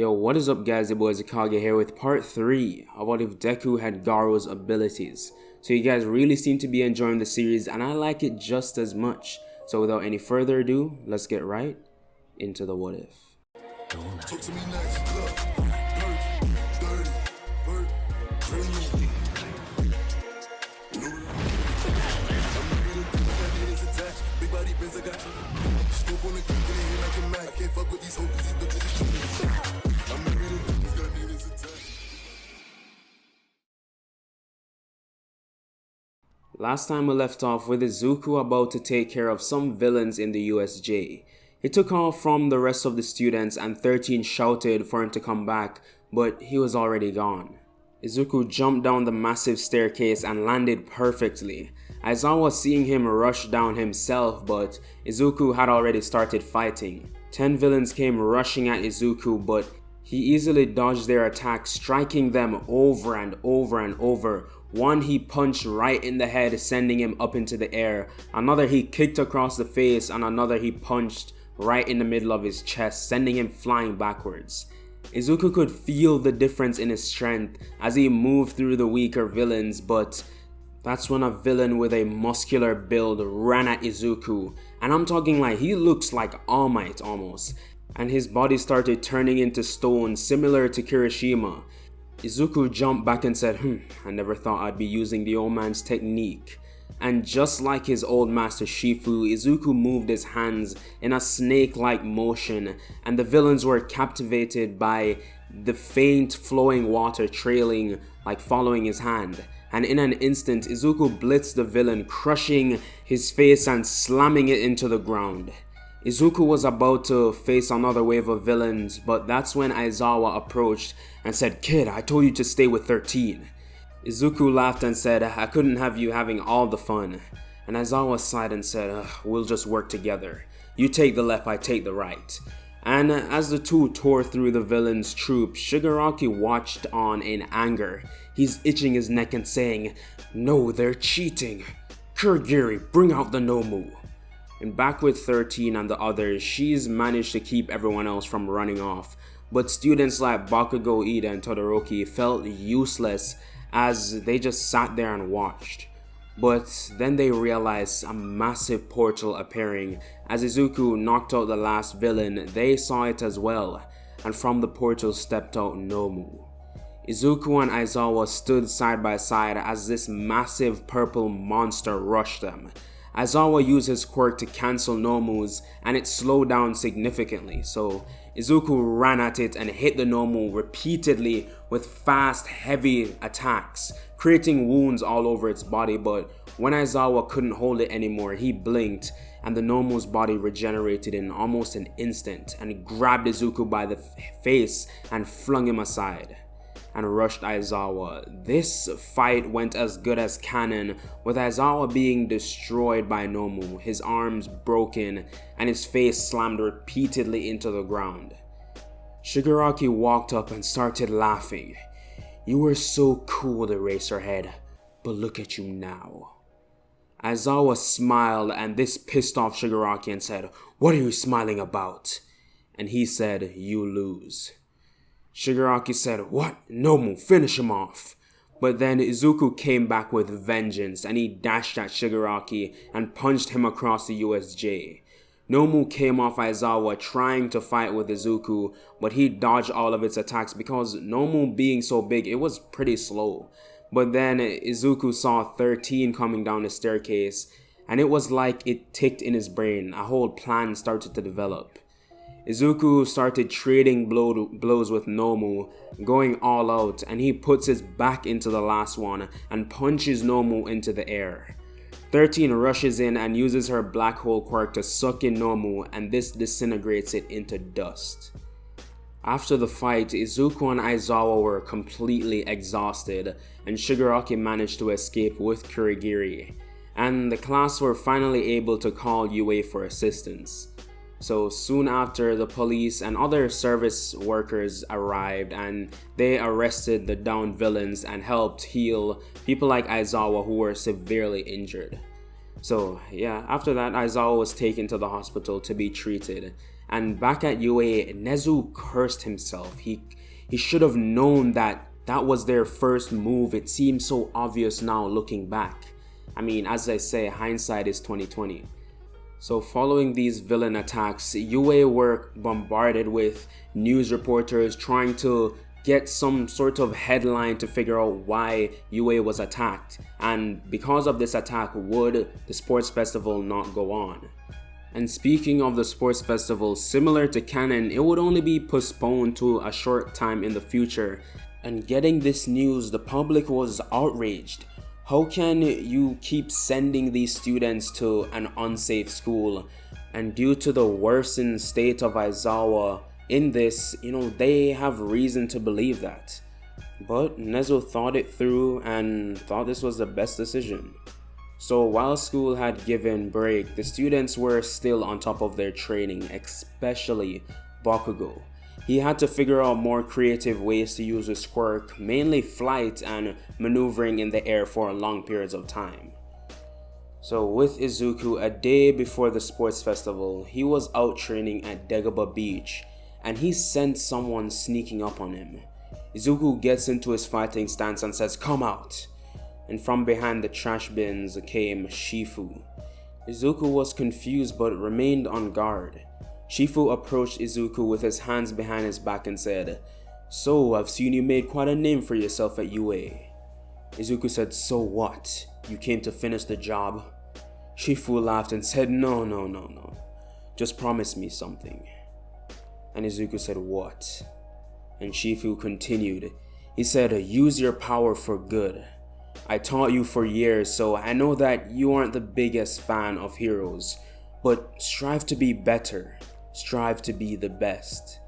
Yo, what is up guys, your boy IzuKage here with part 3 of what if Deku had Garous abilities. So you guys really seem to be enjoying the series and I like it just as much. So without any further ado, let's get right into the what if. Talk to me next. Look. Last time we left off with Izuku about to take care of some villains in the USJ. He took off from the rest of the students and 13 shouted for him to come back, but he was already gone. Izuku jumped down the massive staircase and landed perfectly. Aizawa seeing him rush down himself, but Izuku had already started fighting. 10 villains came rushing at Izuku, but he easily dodged their attacks, striking them over and over and over. One he punched right in the head, sending him up into the air. Another he kicked across the face, and another he punched right in the middle of his chest, sending him flying backwards. Izuku could feel the difference in his strength as he moved through the weaker villains, but that's when a villain with a muscular build ran at Izuku, and I'm talking like he looks like All Might almost, and his body started turning into stone similar to Kirishima. Izuku jumped back and said, I never thought I'd be using the old man's technique. And just like his old master Shifu, Izuku moved his hands in a snake-like motion, and the villains were captivated by the faint flowing water trailing, like following his hand. And in an instant, Izuku blitzed the villain, crushing his face and slamming it into the ground. Izuku was about to face another wave of villains, but that's when Aizawa approached and said, "Kid, I told you to stay with 13. Izuku laughed and said, "I couldn't have you having all the fun." And Aizawa sighed and said, "We'll just work together. You take the left, I take the right." And as the two tore through the villain's troop, Shigaraki watched on in anger. He's itching his neck and saying, "No, they're cheating. Kurogiri, bring out the Nomu." And back with 13 and the others, she's managed to keep everyone else from running off. But students like Bakugo, Ida, and Todoroki felt useless as they just sat there and watched. But then they realized a massive portal appearing. As Izuku knocked out the last villain, they saw it as well, and from the portal stepped out Nomu. Izuku and Aizawa stood side by side as this massive purple monster rushed them. Aizawa used his quirk to cancel Nomu's and it slowed down significantly, so Izuku ran at it and hit the Nomu repeatedly with fast, heavy attacks, creating wounds all over its body. But when Aizawa couldn't hold it anymore, he blinked and the Nomu's body regenerated in almost an instant and grabbed Izuku by the face and flung him aside and rushed Aizawa. This fight went as good as canon, with Aizawa being destroyed by Nomu, his arms broken and his face slammed repeatedly into the ground. Shigaraki walked up and started laughing. "You were so cool, Eraserhead, but look at you now." Aizawa smiled and this pissed off Shigaraki and said, "What are you smiling about?" And he said, "You lose." Shigaraki said, "What? Nomu, finish him off." But then Izuku came back with vengeance and he dashed at Shigaraki and punched him across the USJ. Nomu came off Aizawa trying to fight with Izuku, but he dodged all of its attacks because Nomu being so big, it was pretty slow. But then Izuku saw 13 coming down the staircase and it was like it ticked in his brain. A whole plan started to develop. Izuku started trading blows with Nomu, going all out, and he puts his back into the last one and punches Nomu into the air. 13 rushes in and uses her black hole quirk to suck in Nomu, and this disintegrates it into dust. After the fight, Izuku and Aizawa were completely exhausted, and Shigaraki managed to escape with Kurogiri, and the class were finally able to call UA for assistance. So soon after, the police and other service workers arrived and they arrested the downed villains and helped heal people like Aizawa who were severely injured. So yeah, after that Aizawa was taken to the hospital to be treated And back at UA, Nezu cursed himself. He should have known that was their first move. It seems so obvious now looking back. I mean, as I say, hindsight is 2020. So following these villain attacks, UA were bombarded with news reporters trying to get some sort of headline to figure out why UA was attacked, and because of this attack, would the sports festival not go on? And speaking of the sports festival, similar to canon, it would only be postponed to a short time in the future. And getting this news, the public was outraged. How can you keep sending these students to an unsafe school? And due to the worsened state of Aizawa in this, they have reason to believe that. But Nezu thought it through and thought this was the best decision. So while school had given break, the students were still on top of their training, especially Bakugo. He had to figure out more creative ways to use his quirk, mainly flight and maneuvering in the air for long periods of time. So with Izuku, a day before the sports festival, he was out training at Dagobah Beach, and he sensed someone sneaking up on him. Izuku gets into his fighting stance and says, "Come out!" And from behind the trash bins came Shifu. Izuku was confused but remained on guard. Shifu approached Izuku with his hands behind his back and said, "So, I've seen you made quite a name for yourself at UA." Izuku said, "So what? You came to finish the job?" Shifu laughed and said, No. Just promise me something." And Izuku said, "What?" And Shifu continued. He said, "Use your power for good. I taught you for years, so I know that you aren't the biggest fan of heroes, but strive to be better. Strive to be the best."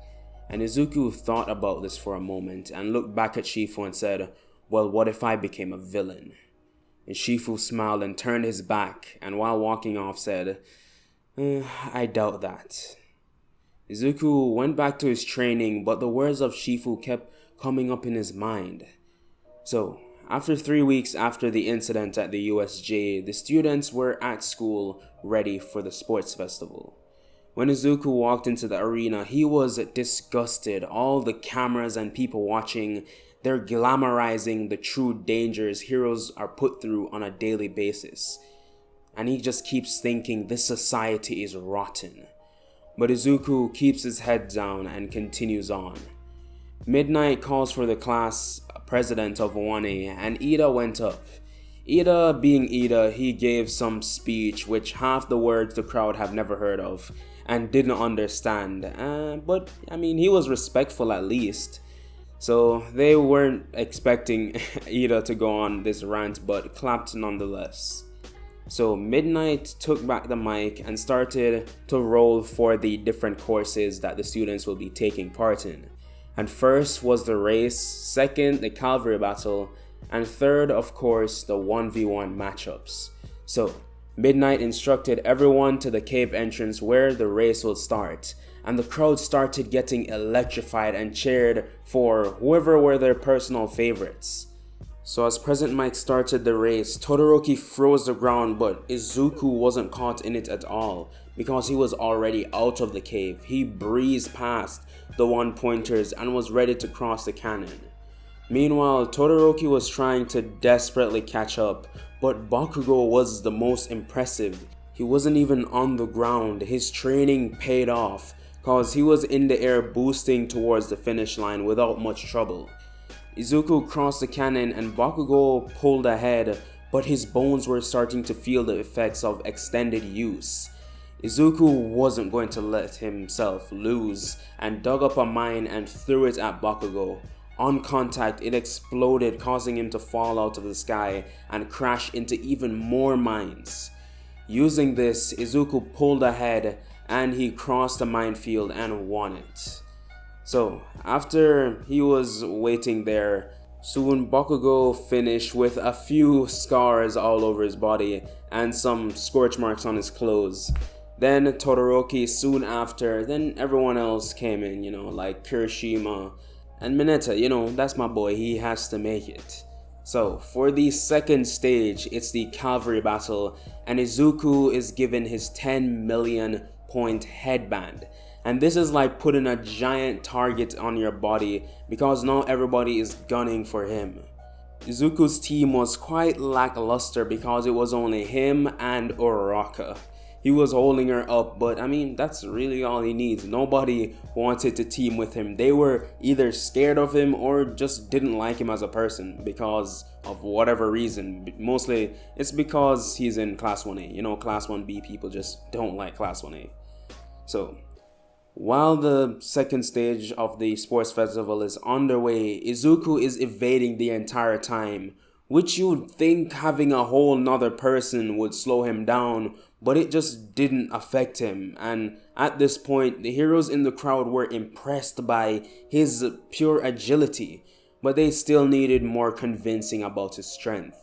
And Izuku thought about this for a moment and looked back at Shifu and said, "Well, what if I became a villain?" And Shifu smiled and turned his back, and while walking off said, "I doubt that." Izuku went back to his training, but the words of Shifu kept coming up in his mind. So, after 3 weeks after the incident at the USJ, the students were at school ready for the sports festival. When Izuku walked into the arena, he was disgusted. All the cameras and people watching, they're glamorizing the true dangers heroes are put through on a daily basis. And he just keeps thinking this society is rotten. But Izuku keeps his head down and continues on. Midnight calls for the class president of 1A, and Ida went up. Ida being Ida, he gave some speech which half the words the crowd have never heard of and didn't understand, but I mean, he was respectful at least. So they weren't expecting Ida to go on this rant, but clapped nonetheless. So Midnight took back the mic and started to roll for the different courses that the students will be taking part in. And first was the race, second the cavalry battle, and third, of course, the 1v1 matchups. So Midnight instructed everyone to the cave entrance where the race will start, and the crowd started getting electrified and cheered for whoever were their personal favorites. So as President Mike started the race, Todoroki froze the ground, but Izuku wasn't caught in it at all because he was already out of the cave. He breezed past the 1-pointers and was ready to cross the cannon. Meanwhile, Todoroki was trying to desperately catch up, but Bakugo was the most impressive. He wasn't even on the ground. His training paid off cause he was in the air boosting towards the finish line without much trouble. Izuku crossed the cannon and Bakugo pulled ahead, but his bones were starting to feel the effects of extended use. Izuku wasn't going to let himself lose and dug up a mine and threw it at Bakugo. On contact, it exploded, causing him to fall out of the sky and crash into even more mines. Using this, Izuku pulled ahead and he crossed the minefield and won it. So, after he was waiting there, soon Bakugo finished with a few scars all over his body and some scorch marks on his clothes. Then Todoroki soon after, then everyone else came in, like Kirishima and Mineta, that's my boy, he has to make it. So, for the second stage, it's the cavalry battle, and Izuku is given his 10 million point headband. And this is like putting a giant target on your body because now everybody is gunning for him. Izuku's team was quite lackluster because it was only him and Uraraka. He was holding her up, but I mean, that's really all he needs. Nobody wanted to team with him. They were either scared of him or just didn't like him as a person because of whatever reason. Mostly, it's because he's in Class 1A. You know, Class 1B people just don't like Class 1A. So, while the second stage of the sports festival is underway, Izuku is evading the entire time, which you'd think having a whole nother person would slow him down, but it just didn't affect him. And at this point, the heroes in the crowd were impressed by his pure agility, but they still needed more convincing about his strength.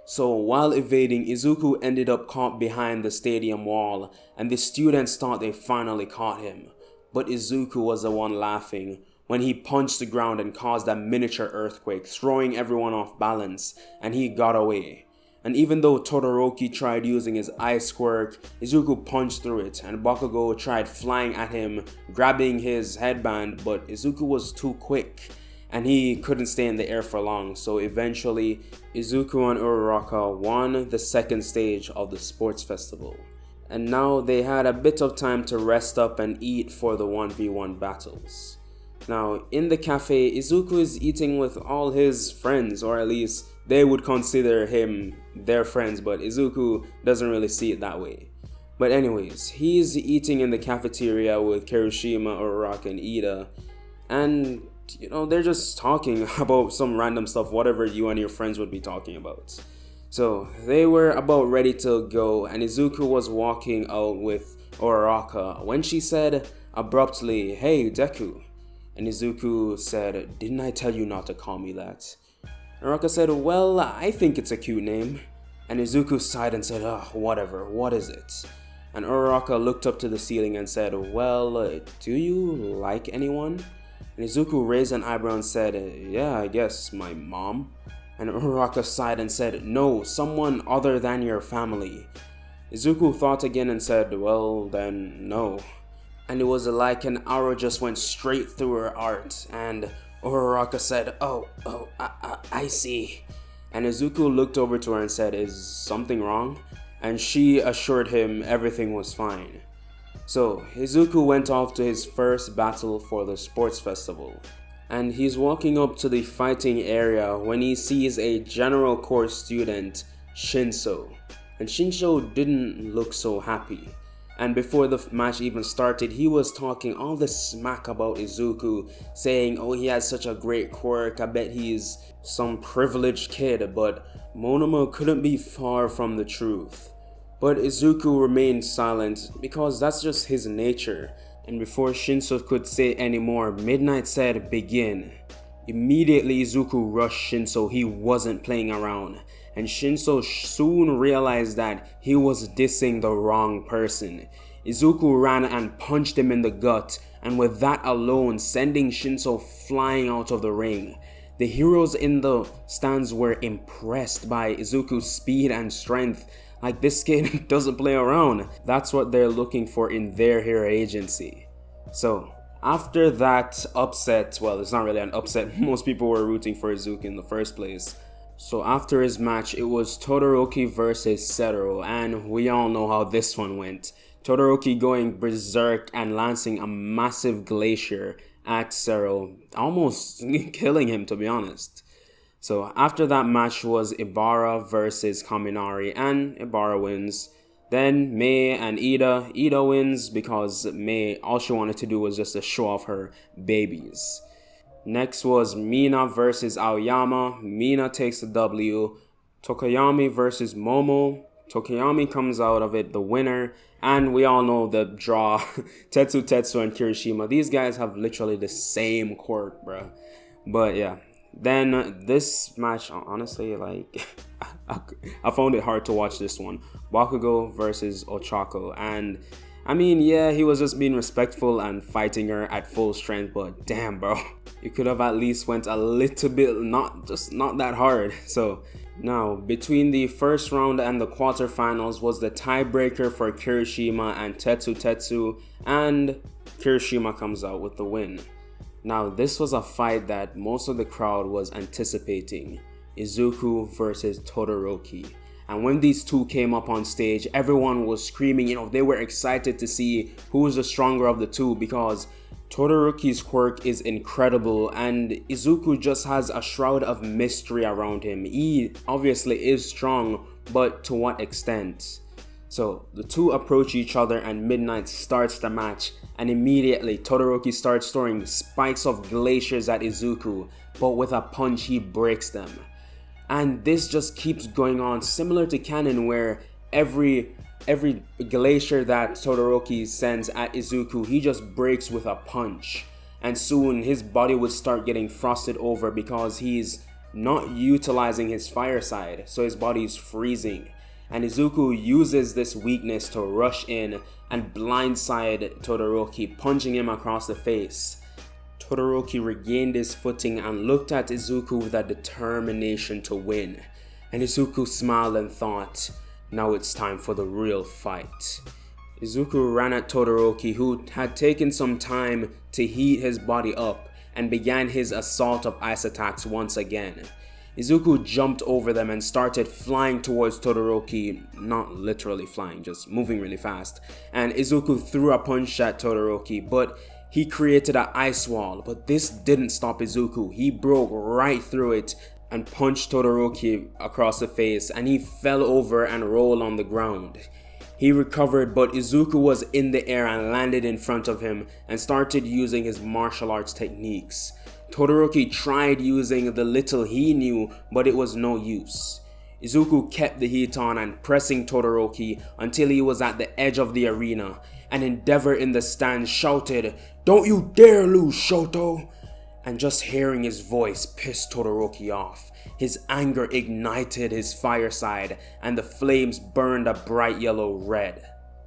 So while evading, Izuku ended up caught behind the stadium wall, and the students thought they finally caught him. But Izuku was the one laughing when he punched the ground and caused a miniature earthquake, throwing everyone off balance, and he got away. And even though Todoroki tried using his ice quirk, Izuku punched through it, and Bakugo tried flying at him, grabbing his headband, but Izuku was too quick, and he couldn't stay in the air for long, so eventually, Izuku and Uraraka won the second stage of the sports festival. And now they had a bit of time to rest up and eat for the 1v1 battles. Now, in the cafe, Izuku is eating with all his friends, or at least they would consider him their friends, but Izuku doesn't really see it that way. But anyways, he's eating in the cafeteria with Kirishima, Uraraka, and Ida, and you know, they're just talking about some random stuff, whatever you and your friends would be talking about. So they were about ready to go, and Izuku was walking out with Uraraka when she said abruptly, "Hey, Deku." And Izuku said, "Didn't I tell you not to call me that?" Uraraka said, "Well, I think it's a cute name." And Izuku sighed and said, "Whatever, what is it?" And Uraraka looked up to the ceiling and said, "Well, do you like anyone?" And Izuku raised an eyebrow and said, "Yeah, I guess my mom." And Uraraka sighed and said, "No, someone other than your family." Izuku thought again and said, "Well, then, no." And it was like an arrow just went straight through her heart, and Uraraka said, I see." And Izuku looked over to her and said, "Is something wrong?" And she assured him everything was fine. So, Izuku went off to his first battle for the sports festival. And he's walking up to the fighting area when he sees a general course student, Shinso. And Shinso didn't look so happy. And before the match even started, he was talking all this smack about Izuku, saying, "Oh, he has such a great quirk, I bet he's some privileged kid," but Nomu couldn't be far from the truth. But Izuku remained silent because that's just his nature. And before Shinso could say any more, Midnight said, "Begin." Immediately Izuku rushed Shinso, he wasn't playing around. And Shinso soon realized that he was dissing the wrong person. Izuku ran and punched him in the gut, and with that alone sending Shinso flying out of the ring. The heroes in the stands were impressed by Izuku's speed and strength. Like, this kid doesn't play around. That's what they're looking for in their hero agency. So, after that upset, well, it's not really an upset, most people were rooting for Izuku in the first place. So after his match, it was Todoroki versus Setoro, and we all know how this one went. Todoroki going berserk and lancing a massive glacier at Setoro, almost killing him, to be honest. So after that match was Ibara versus Kaminari, and Ibara wins. Then Mei and Ida. Ida wins because Mei, all she wanted to do was just to show off her babies. Next was Mina versus Aoyama. Mina takes the W. Tokoyami versus Momo. Tokoyami comes out of it the winner. And we all know the draw. Tetsu and Kirishima. These guys have literally the same quirk, bruh. But yeah. Then this match, honestly, like, I found it hard to watch this one. Bakugo versus Ochako. And I mean, yeah, he was just being respectful and fighting her at full strength, but damn, bro. You could have at least went a little bit, not that hard. So now, between the first round and the quarterfinals was the tiebreaker for Kirishima and Tetsu, and Kirishima comes out with the win. Now this was a fight that most of the crowd was anticipating, Izuku versus Todoroki. And when these two came up on stage, everyone was screaming, they were excited to see who was the stronger of the two, because Todoroki's quirk is incredible and Izuku just has a shroud of mystery around him. He obviously is strong, but to what extent? So the two approach each other and Midnight starts the match, and immediately Todoroki starts throwing spikes of glaciers at Izuku, but with a punch he breaks them. And this just keeps going on, similar to canon, where every glacier that Todoroki sends at Izuku, he just breaks with a punch. And soon his body would start getting frosted over because he's not utilizing his fire side, so his body is freezing. And Izuku uses this weakness to rush in and blindside Todoroki, punching him across the face. Todoroki regained his footing and looked at Izuku with a determination to win. And Izuku smiled and thought, now it's time for the real fight. Izuku ran at Todoroki, who had taken some time to heat his body up, and began his assault of ice attacks once again. Izuku jumped over them and started flying towards Todoroki, not literally flying, just moving really fast. And Izuku threw a punch at Todoroki, but he created an ice wall. But this didn't stop Izuku. He broke right through it and punched Todoroki across the face, and he fell over and rolled on the ground. He recovered, but Izuku was in the air and landed in front of him and started using his martial arts techniques. Todoroki tried using the little he knew, but it was no use. Izuku kept the heat on and pressing Todoroki until he was at the edge of the arena. An Endeavor in the stands shouted, "Don't you dare lose, Shoto!" And just hearing his voice pissed Todoroki off. His anger ignited his fire side, and the flames burned a bright yellow red.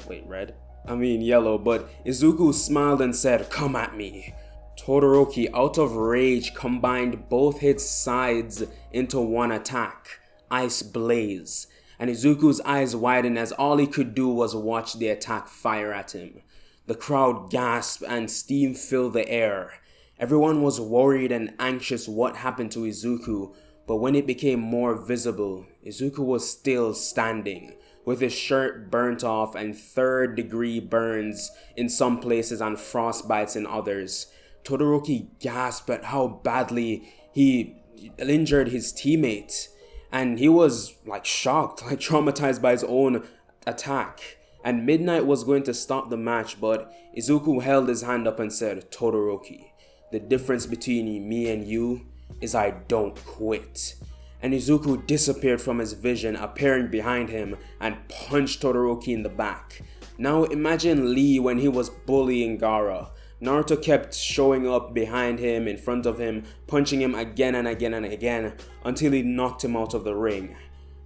Wait, red? I mean yellow, but Izuku smiled and said, "Come at me." Todoroki, out of rage, combined both his sides into one attack, Ice Blaze, and Izuku's eyes widened as all he could do was watch the attack fire at him. The crowd gasped and steam filled the air. Everyone was worried and anxious what happened to Izuku, but when it became more visible, Izuku was still standing, with his shirt burnt off and third-degree burns in some places and frostbites in others. Todoroki gasped at how badly he injured his teammate, and he was shocked, traumatized by his own attack. And Midnight was going to stop the match, but Izuku held his hand up and said, "Todoroki, the difference between me and you is I don't quit." And Izuku disappeared from his vision, appearing behind him, and punched Todoroki in the back. Now imagine Lee when he was bullying Gaara. Naruto kept showing up behind him, in front of him, punching him again and again and again, until he knocked him out of the ring.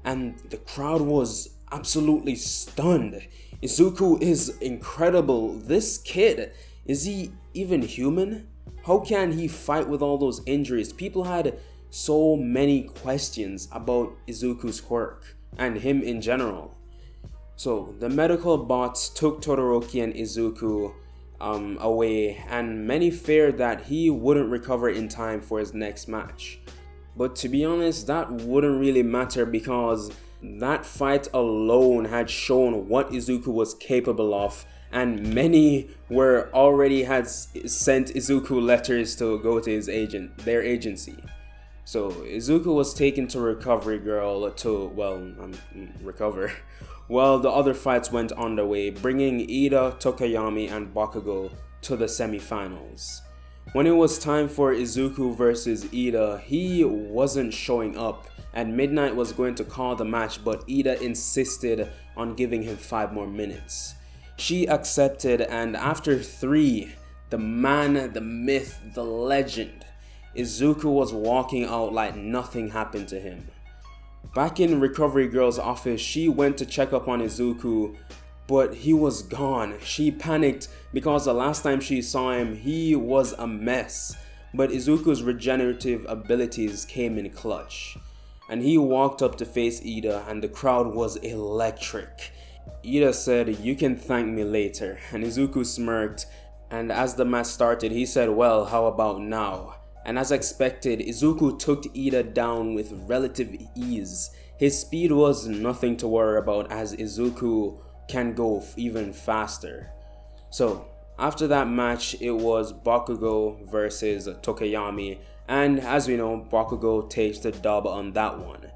And the crowd was absolutely stunned. Izuku is incredible. This kid, is he even human? How can he fight with all those injuries? People had so many questions about Izuku's quirk, and him in general. So the medical bots took Todoroki and Izuku away, and many feared that he wouldn't recover in time for his next match. But to be honest, that wouldn't really matter, because that fight alone had shown what Izuku was capable of, and many were already had sent Izuku letters to go to their agency. So Izuku was taken to Recovery Girl to, recover, while the other fights went underway, bringing Ida, Tokoyami, and Bakugo to the semi-finals. When it was time for Izuku versus Ida, he wasn't showing up, and Midnight was going to call the match, but Ida insisted on giving him 5 more minutes. She accepted, and after 3, the man, the myth, the legend, Izuku was walking out like nothing happened to him. Back in Recovery Girl's office, she went to check up on Izuku, but he was gone. She panicked because the last time she saw him, he was a mess. But Izuku's regenerative abilities came in clutch, and he walked up to face Ida, and the crowd was electric. Ida said, "You can thank me later," and Izuku smirked And as the match started, he said, well, how about now? And as expected, Izuku took Ida down with relative ease. His speed was nothing to worry about as Izuku can go even faster. So after that match, it was Bakugo versus Tokayami, and as we know, Bakugo takes the dub on that one.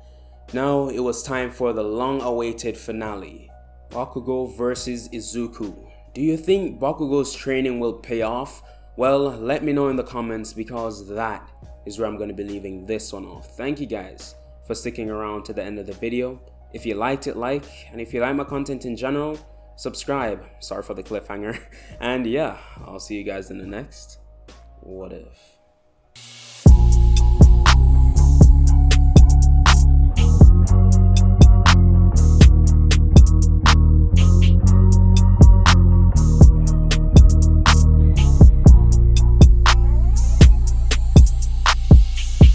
Now it was time for the long-awaited finale, Bakugo versus Izuku. Do you think Bakugo's training will pay off? Well, let me know in the comments because that is where I'm going to be leaving this one off. Thank you guys for sticking around to the end of the video. If you liked it, like, and if you like my content in general, subscribe. Sorry for the cliffhanger. And yeah, I'll see you guys in the next What If.